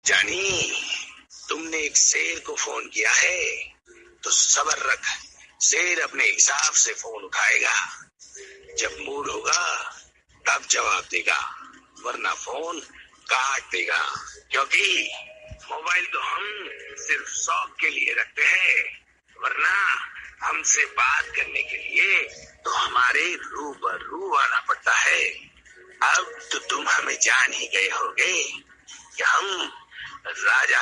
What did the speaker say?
जानी, तुमने एक शेर को फोन किया है तो सब्र रख। शेर अपने हिसाब से फोन उठाएगा। जब मूड होगा तब जवाब देगा, वरना फोन काट देगा। क्योंकि मोबाइल तो हम सिर्फ शौक के लिए रखते हैं, वरना हमसे बात करने के लिए तो हमारे रूबरू आना पड़ता है। अब तो तुम हमें जान ही गए होगे कि हम राजा